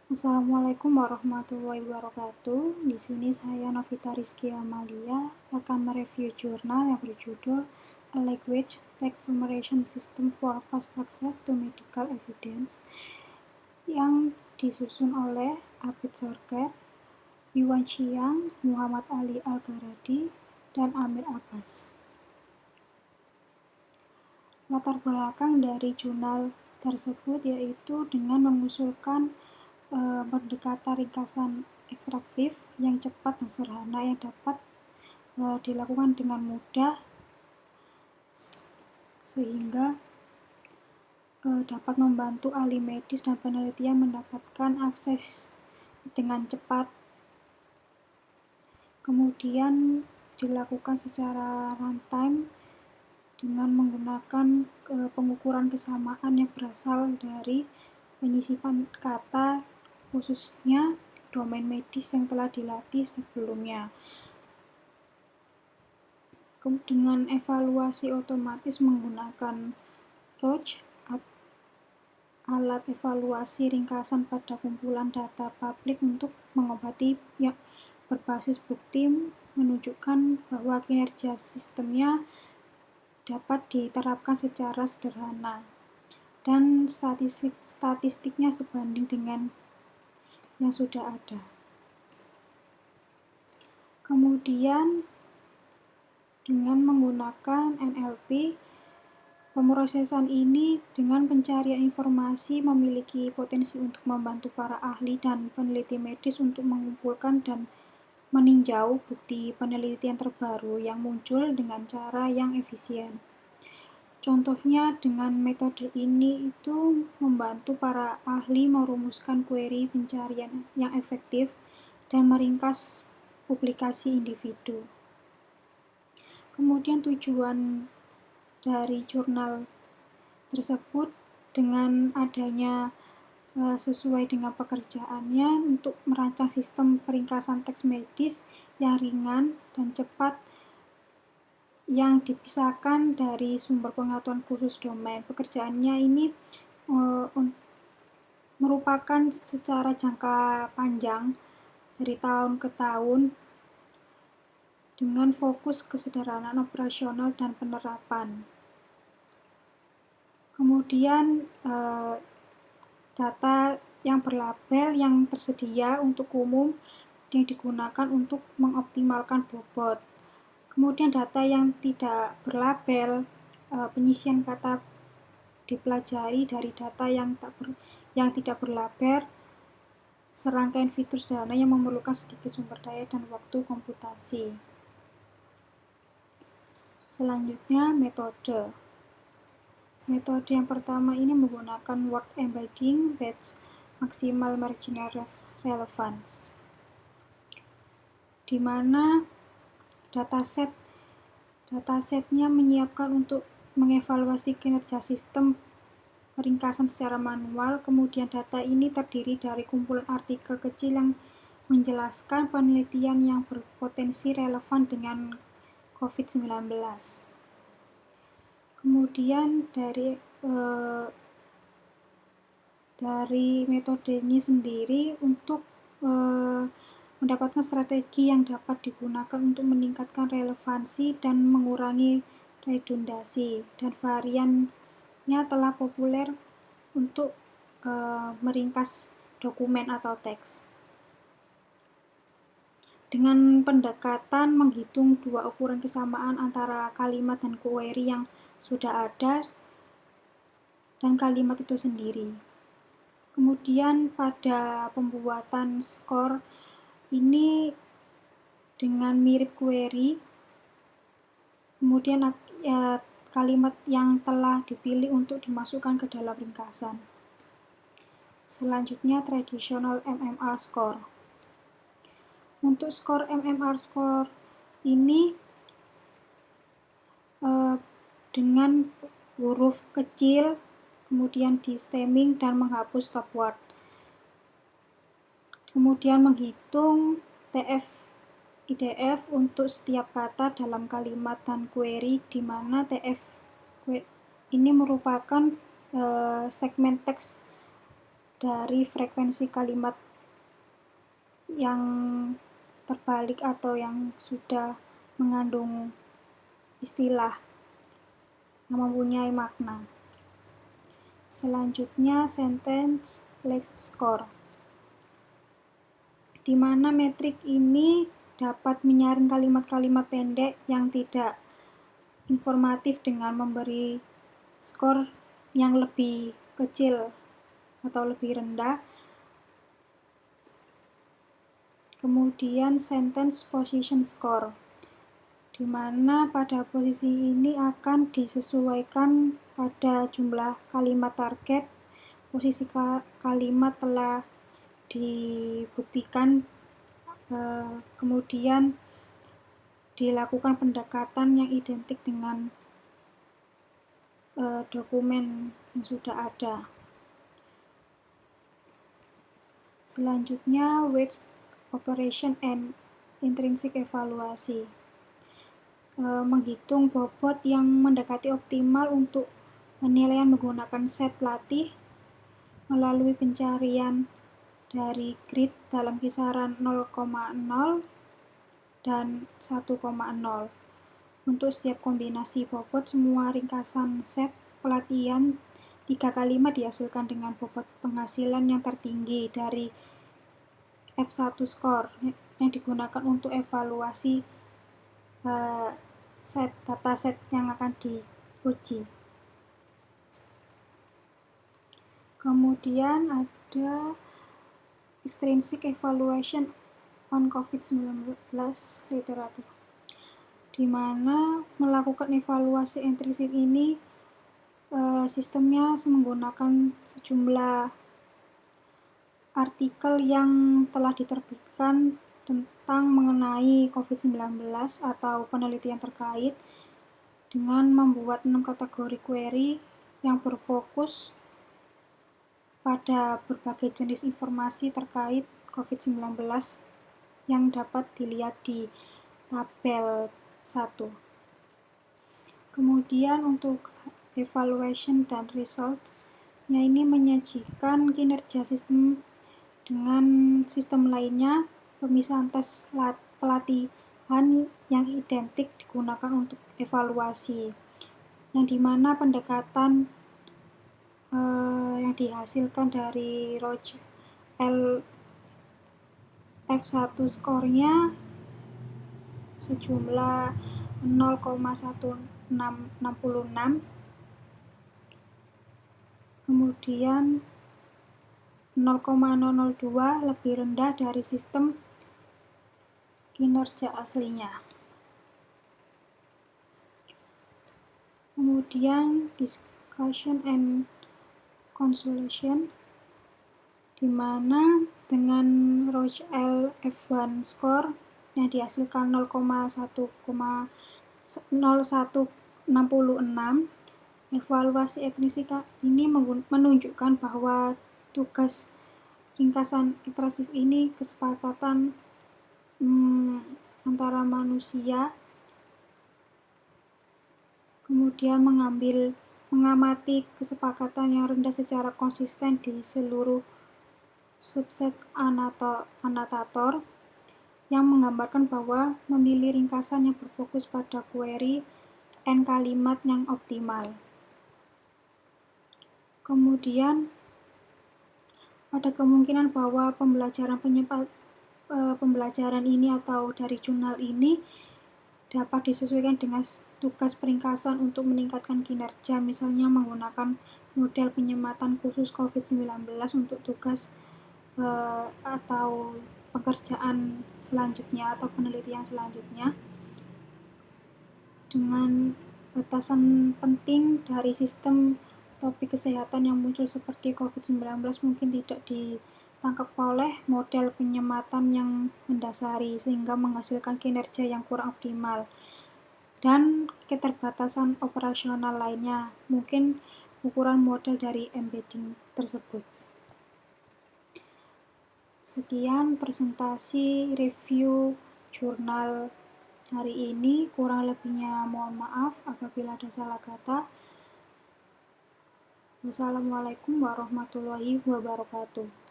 Assalamualaikum warahmatullahi wabarakatuh. Di sini saya Novita Rizky Amalia akan mereview jurnal yang berjudul A Language Text Summarization System for Fast Access to Medical Evidence yang disusun oleh Abid Sarker, Yuan Xiang, Muhammad Ali Al-Gharadi, dan Amir Abbas. Latar belakang dari jurnal tersebut yaitu dengan mengusulkan pendekatan ringkasan ekstraksif yang cepat dan sederhana yang dapat dilakukan dengan mudah sehingga dapat membantu ahli medis dan penelitian mendapatkan akses dengan cepat. Kemudian dilakukan secara runtime dengan menggunakan pengukuran kesamaan yang berasal dari penyisipan kata, khususnya domain medis yang telah dilatih sebelumnya. Dengan evaluasi otomatis menggunakan ROC, alat evaluasi ringkasan pada kumpulan data publik untuk mengobati yang berbasis bukti, menunjukkan bahwa kinerja sistemnya dapat diterapkan secara sederhana dan statistiknya sebanding dengan yang sudah ada. Kemudian dengan menggunakan NLP, pemrosesan ini dengan pencarian informasi memiliki potensi untuk membantu para ahli dan peneliti medis untuk mengumpulkan dan meninjau bukti penelitian terbaru yang muncul dengan cara yang efisien. Contohnya dengan metode ini itu membantu para ahli merumuskan query pencarian yang efektif dan meringkas publikasi individu. Kemudian tujuan dari jurnal tersebut dengan adanya sesuai dengan pekerjaannya untuk merancang sistem peringkasan teks medis yang ringan dan cepat yang dipisahkan dari sumber pengetahuan khusus domain. Pekerjaannya ini merupakan secara jangka panjang dari tahun ke tahun dengan fokus kesederhanaan operasional dan penerapan. Kemudian data yang berlabel yang tersedia untuk umum yang digunakan untuk mengoptimalkan bobot. Kemudian data yang tidak berlabel, penyisian kata dipelajari dari data yang tidak berlabel, serangkaian fitur sederhana yang memerlukan sedikit sumber daya dan waktu komputasi. Selanjutnya metode. Metode yang pertama ini menggunakan word embedding with maximal marginal relevance, di mana datasetnya menyiapkan untuk mengevaluasi kinerja sistem peringkasan secara manual. Kemudian data ini terdiri dari kumpulan artikel kecil yang menjelaskan penelitian yang berpotensi relevan dengan COVID-19. Kemudian dari metode ini sendiri untuk mendapatkan strategi yang dapat digunakan untuk meningkatkan relevansi dan mengurangi redundasi, dan variannya telah populer untuk meringkas dokumen atau teks. Dengan pendekatan menghitung dua ukuran kesamaan antara kalimat dan query yang sudah ada dan kalimat itu sendiri. Kemudian pada pembuatan skor ini dengan mirip query, kemudian kalimat yang telah dipilih untuk dimasukkan ke dalam ringkasan. Selanjutnya traditional MMR score. Untuk skor MMR score ini dengan huruf kecil, kemudian di stemming dan menghapus stop word. Kemudian menghitung IDF untuk setiap kata dalam kalimat dan query, di mana TF ini merupakan segmen teks dari frekuensi kalimat yang terbalik atau yang sudah mengandung istilah yang mempunyai makna. Selanjutnya, sentence length score, di mana metrik ini dapat menyaring kalimat-kalimat pendek yang tidak informatif dengan memberi skor yang lebih kecil atau lebih rendah. Kemudian sentence position score, di mana pada posisi ini akan disesuaikan pada jumlah kalimat target. Posisi kalimat telah dibuktikan, kemudian dilakukan pendekatan yang identik dengan dokumen yang sudah ada. Selanjutnya, weight operation and intrinsic evaluasi, menghitung bobot yang mendekati optimal untuk penilaian menggunakan set pelatih melalui pencarian dari grid dalam kisaran 0,0 dan 1,0. Untuk setiap kombinasi bobot, semua ringkasan set pelatihan 3 kalimat dihasilkan dengan bobot penghasilan yang tertinggi dari F1 score yang digunakan untuk evaluasi dataset yang akan diuji. Kemudian ada extrinsic evaluation on COVID-19 literatur, di mana melakukan evaluasi intrinsik ini sistemnya menggunakan sejumlah artikel yang telah diterbitkan tentang mengenai COVID-19 atau penelitian terkait dengan membuat 6 kategori query yang berfokus pada berbagai jenis informasi terkait COVID-19 yang dapat dilihat di tabel 1. Kemudian untuk evaluation dan result, ini menyajikan kinerja sistem dengan sistem lainnya. Pemisahan tes pelatihan yang identik digunakan untuk evaluasi, yang dimana pendekatan yang dihasilkan dari Roche F1 skornya sejumlah 0,1666, kemudian 0,002 lebih rendah dari sistem kinerja aslinya. Kemudian discussion and consolation, di mana dengan Roche F1 score yang dihasilkan 0,0166, evaluasi intrinsik ini menunjukkan bahwa tugas ringkasan iterasif ini kesepakatan antara manusia, kemudian mengamati kesepakatan yang rendah secara konsisten di seluruh subset anotator, yang menggambarkan bahwa memilih ringkasan yang berfokus pada query n kalimat yang optimal. Kemudian ada kemungkinan bahwa pembelajaran ini atau dari jurnal ini dapat disesuaikan dengan tugas peringkasan untuk meningkatkan kinerja, misalnya menggunakan model penyematan khusus COVID-19 untuk tugas atau pekerjaan selanjutnya atau penelitian selanjutnya, dengan batasan penting dari sistem topik kesehatan yang muncul seperti COVID-19 mungkin tidak ditangkap oleh model penyematan yang mendasari, sehingga menghasilkan kinerja yang kurang optimal. Dan keterbatasan operasional lainnya, mungkin ukuran model dari embedding tersebut. Sekian presentasi review jurnal hari ini, kurang lebihnya mohon maaf apabila ada salah kata. Wassalamualaikum warahmatullahi wabarakatuh.